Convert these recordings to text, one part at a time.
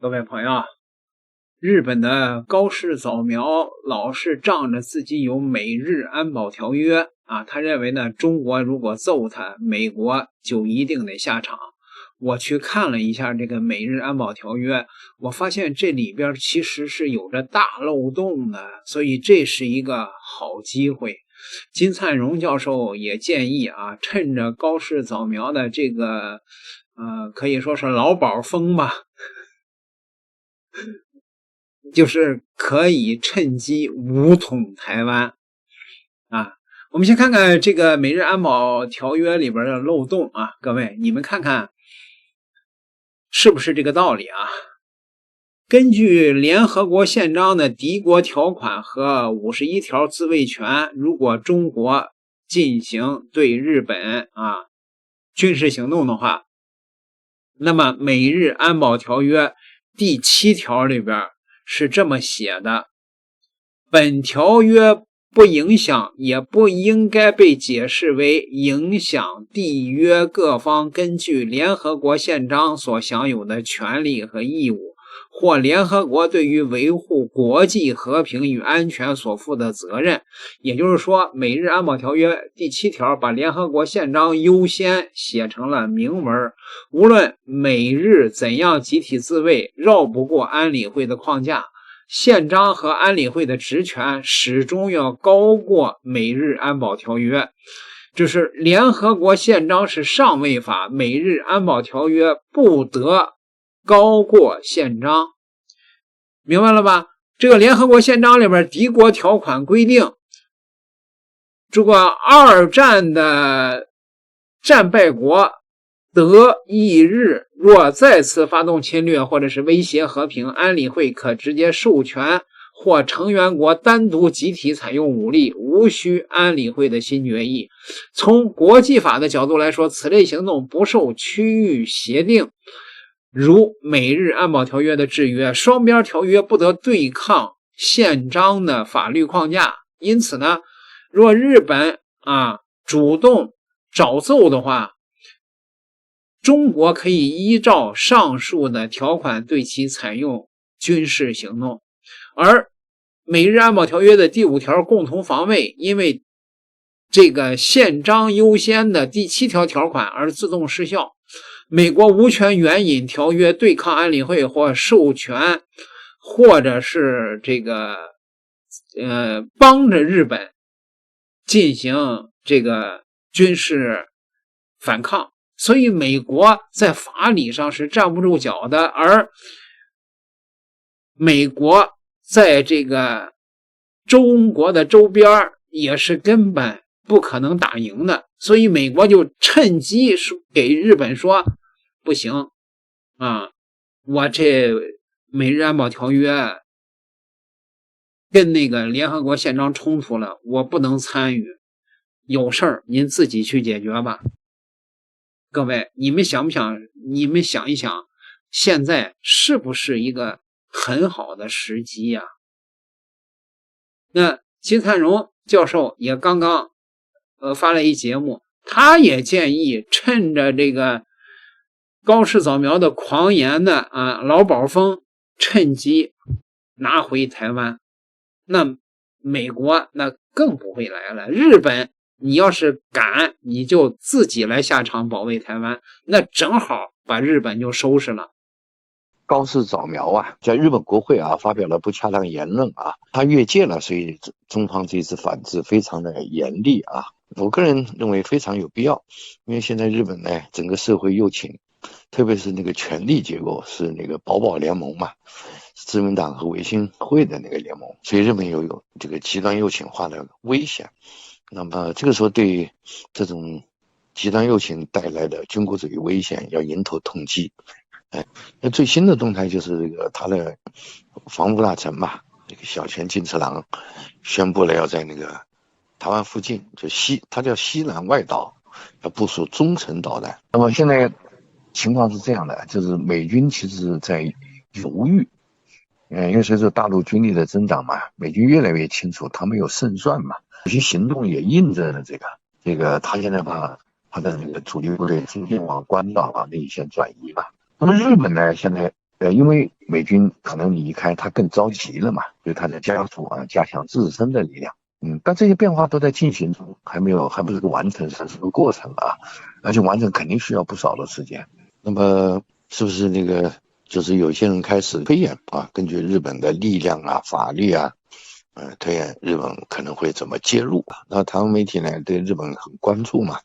各位朋友，日本的高市早苗老是仗着自己有美日安保条約啊，他認為呢，中國如果揍他，美國就一定得下場。我去看了一下這個美日安保條約，我發現這裡邊其實是有着大漏洞的，所以這是一個好機會。金燦榮教授也建議啊，趁着高市早苗的這個可以說是勞保風吧，就是可以趁機武統台灣啊。我們先看看這個美日安保條約裡邊的漏洞啊，各位你们看看是不是這個道理啊？根據聯合國憲章的敵國條款和51條自衛權，如果中國進行對日本軍事行動的話，那麼美日安保條約第7條裡邊是這麼寫的：本條約不影響，也不應該被解釋為影響締約各方根據聯合國憲章所享有的權利和義務，或聯合國對於維護國際和平與安全所負的責任。也就是說，美日安保條約第7條把聯合國憲章優先寫成了明文，無論美日怎樣集體自衛，繞不過安理會的框架。憲章和安理會的職權始終要高過美日安保條約，就是聯合國憲章是上位法，美日安保條約不得高過憲章，明白了吧？這個聯合國憲章裡邊敵國條款規定，這個二戰的戰敗國德意日若再次發動侵略或者是威脅和平，安理會可直接授權或成員國單獨集體採用武力，無需安理會的新決議。從國際法的角度來說，此類行動不受區域協定如美日安保條約的制約，雙邊條約不得對抗憲章的法律框架。因此呢，若日本主動找揍的話，中國可以依照上述的條款對其採用軍事行動。而美日安保條約的第5條共同防衛，因為這個憲章優先的第7條條款而自動失效。美國無權援引條約對抗安理會或授權，或者是這個幫着日本進行這個軍事反抗。所以美國在法理上是站不住腳的，而美國在這個中國的周邊也是根本不可能打贏的，所以美國就趁機給日本說，不行我這美日安保條約跟那個聯合國憲章衝突了，我不能參與，有事兒您自己去解決吧。各位，你們想一想，現在是不是一個很好的時機呀？那金燦榮教授也剛剛發了一節目，他也建議趁着這個高市早苗的狂言的勞保風，趁機拿回台灣。那美國那更不會來了，日本你要是敢，你就自己來下場保衛台灣，那正好把日本就收拾了。高市早苗在日本國會發表了不恰当言論他越界了，所以中方這次反制非常的嚴厲我個人認為非常有必要，因為現在日本呢整個社會右傾，特別是那個權力結構是那個保保聯盟自民黨和維新會的那個聯盟，所以日本有這個極端右傾化的危險。那麼這個時候對這種極端右傾帶來的軍國主義危險要迎頭痛擊。那最新的動態就是這個他的防務大臣這個小泉進次郎宣布了要在那個台灣附近，他叫西南外島，要部署中程導彈。那麼現在情況是這樣的，就是美軍其實在猶豫，因為隨着大陸軍力的增長美軍越來越清楚他們有勝算有些行動也印證了這個他現在把他的那個主力部隊逐漸往關島內線轉移那麼日本呢，現在因為美軍可能離開，他更着急了嘛，所以他在加速加強自身的力量。但這些變化都在進行中，還不是個完成，是個過程啊，而且完成肯定需要不少的時間。那麼是不是就是有些人開始推演根據日本的力量法律推演日本可能會怎麼介入。那台灣媒體呢對日本很關注嘛，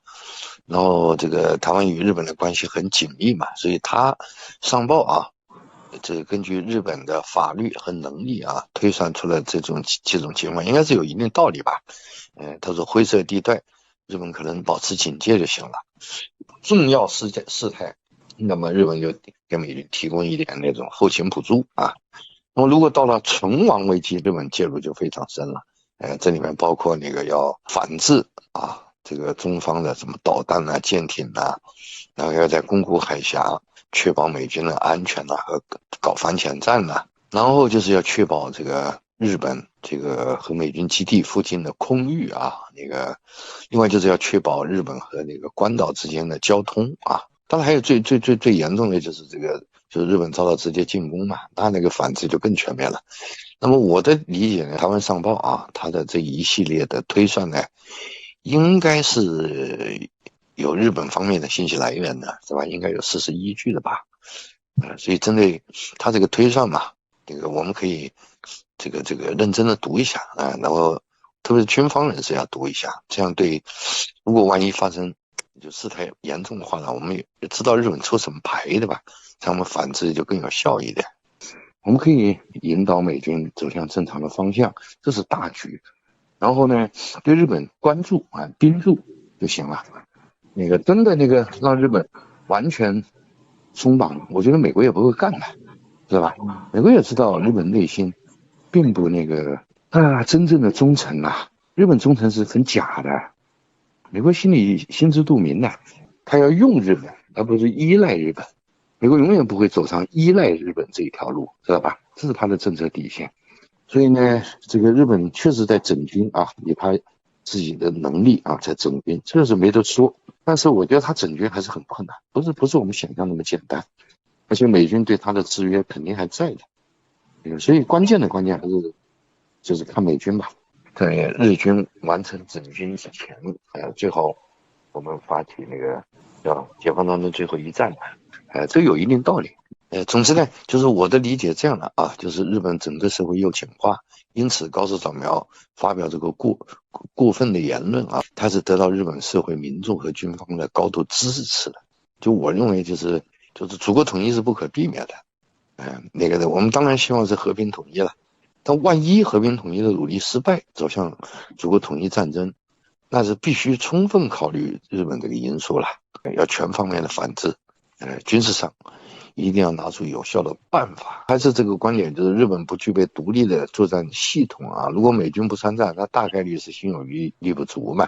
然後這個台灣與日本的關係很緊密嘛，所以他上報這個根據日本的法律和能力推算出了這種情況，應該是有一定道理吧。他說灰色地带，日本可能保持警戒就行了。重要事態，那麼日本就給美軍提供一點那種後勤補助那麼如果到了存亡危機，日本介入就非常深了。這裡面包括那個要反制這個中方的什麼導彈艦艇然後要在宫古海峽確保美軍的安全和搞反潛戰然後就是要確保這個日本這個和美軍基地附近的空域另外就是要確保日本和那個關島之間的交通當然還有最嚴重的就是就是日本遭到直接進攻嘛，那個反制就更全面了。那麼我的理解呢，台灣上報它的這一系列的推算呢，應該是有日本方面的信息来源的，是吧？应該有事實依據的吧。所以針對他這個推算嘛，我們可以這個認真的讀一下然後特別是軍方人士要讀一下，這樣對如果萬一發生就事態嚴重的話呢，我們也知道日本出什麼牌的吧，这樣我們反制就更有效一點。我们可以引導美軍走向正常的方向，這是大局。然後呢，對日本關注盯住就行了。真的讓日本完全鬆綁，我覺得美國也不會幹的，是吧？美國也知道日本內心並不真正的忠誠日本忠誠是很假的。美國心裡心知肚明他要用日本而不是依賴日本。美國永遠不會走上依賴日本這一條路，知道吧？這是他的政策底線。所以呢，這個日本確實在整軍以他自己的能力在整軍，這是沒得說。但是我覺得他整軍還是很困難，不是我們想象那麼簡單。而且美軍對他的制約肯定還在的。所以關鍵還是就是看美軍吧。在日軍完成整軍之前，最好我們發起叫解放戰爭最後一戰這有一定道理。總之呢，就是我的理解這樣的就是日本整個社會右傾化，因此高市早苗發表這個過分的言論他是得到日本社會民眾和軍方的高度支持的。就我認為就是祖國統一是不可避免的。我們當然希望是和平統一了，但萬一和平統一的努力失敗，走向祖國統一戰爭，那是必須充分考慮日本這個因素了，要全方面的反制。軍事上一定要拿出有效的辦法。還是這個觀點，就是日本不具備獨立的作戰系統如果美軍不參戰，那大概率是心有餘力不足嘛。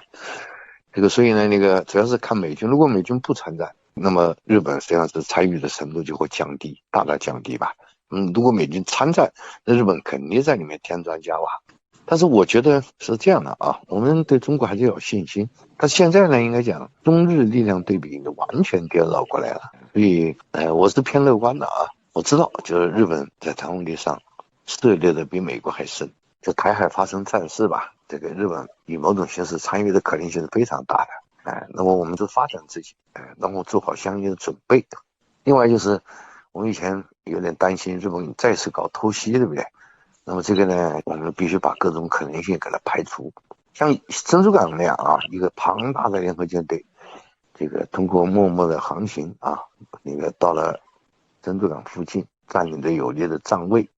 所以呢，主要是看美軍。如果美軍不參戰，那麼日本實際上是參與的程度就會降低，大大降低吧。如果美軍參戰，那日本肯定在裡面添磚加瓦。但是我覺得是這樣的我們對中國還是有信心。但現在呢，應該講中日力量對比完全顛倒過來了。所以我是偏樂觀的我知道就是日本在台灣地上涉獵的比美國還深，就台海發生戰事吧，這個日本以某種形式參與的可能性是非常大的。那麼我們就發展自己，然後做好相應的準備。另外就是我們以前有點擔心日本再次搞偷襲，對不對？那麼這個呢，我們必須把各種可能性給它排除。像珍珠港那樣一個龐大的聯合艦隊，這個通過默默的航行到了珍珠港附近，佔領的有利的站位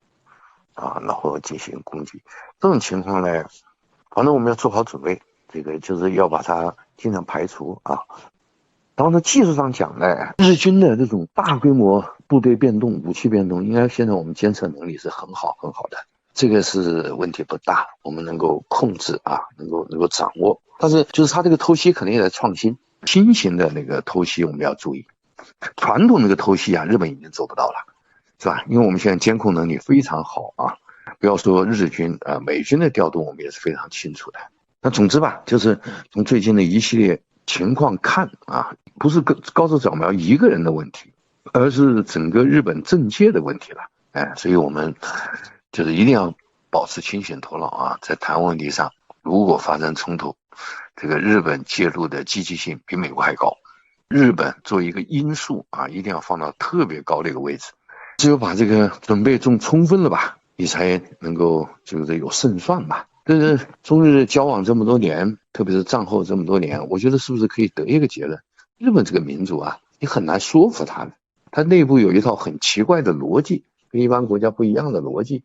然後進行攻擊。這種情況呢，反正我們要做好準備，這個就是要把它盡量排除然後呢，技術上講呢，日軍的這種大規模部隊變動、武器變動，應該現在我們監測能力是很好的。這個是問題不大，我們能夠控制能夠掌握。但是就是他這個偷襲肯定也在創新，新型的那個偷襲我們要注意。傳統那個偷襲日本已經做不到了，是吧？因為我們現在監控能力非常好不要說日軍美軍的調動我們也是非常清楚的。那總之吧，就是從最近的一系列情況看不是高市早苗一個人的問題，而是整個日本政界的問題了。所以我們就是一定要保持清醒頭腦啊，在台灣問題上，如果發生衝突，這個日本介入的積極性比美國還高。日本作為一個因素啊，一定要放到特別高的一個位置。只有把這個準備做充分了吧，你才能夠就是有勝算吧。但是中日交往這麼多年，特別是戰後這麼多年，我覺得是不是可以得一個結論？日本這個民族啊，你很難說服他的，他內部有一套很奇怪的邏輯，跟一般國家不一樣的邏輯。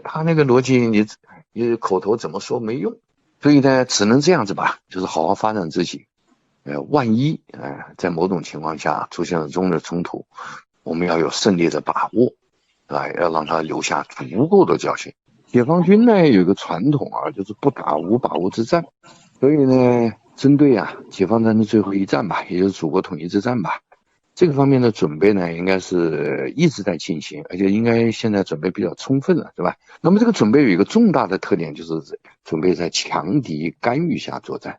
他那個邏輯你口頭怎麼說沒用，所以呢，只能這樣子吧，就是好好發展自己。萬一在某種情況下出現了中日衝突，我們要有勝利的把握，要讓他留下足夠的教訓。解放軍呢有一個傳統啊，就是不打無把握之戰，所以呢，針對解放戰爭最後一戰吧，也就是祖國統一之戰吧，這個方面的準備呢，應該是一直在進行，而且應該現在準備比較充分了，对吧？那麼這個準備有一個重大的特點，就是準備在強敵干預下作戰。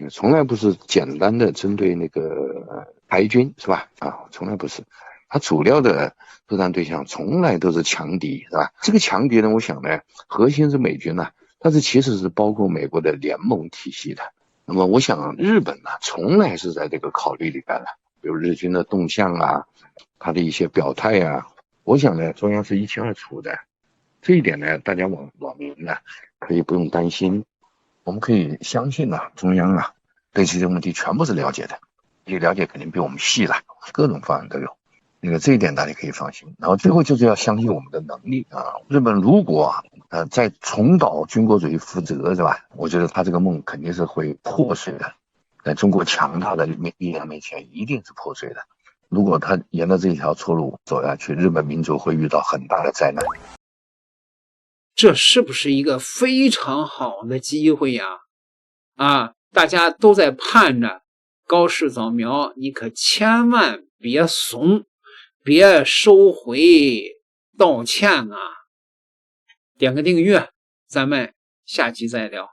從來不是簡單的針對那個台軍，是吧？從來不是，它主要的作戰對象從來都是強敵，是吧？這個強敵呢，我想呢，核心是美軍呢，但是其實是包括美国的聯盟體系的。那麼我想日本呢，從來是在這個考慮裡邊的，比如日軍的動向啊，他的一些表態啊，我想呢，中央是一清二楚的。這一點呢，大家網民呢可以不用擔心。我們可以相信中央對這些問題全部是了解的，这個了解肯定比我們細了，各種方案都有。這一點大家可以放心。然後最後就是要相信我們的能力啊。日本如果再重蹈軍國主義覆轍，是吧？我覺得他這個夢肯定是會破碎的，在中國強大的力量面前一定是破碎的。如果他沿着這條錯路走下去，日本民族會遇到很大的災難。這是不是一個非常好的機會呀？大家都在盼着高市早苗，你可千萬別慫，別收回道歉啊！點個訂閱，咱們下集再聊。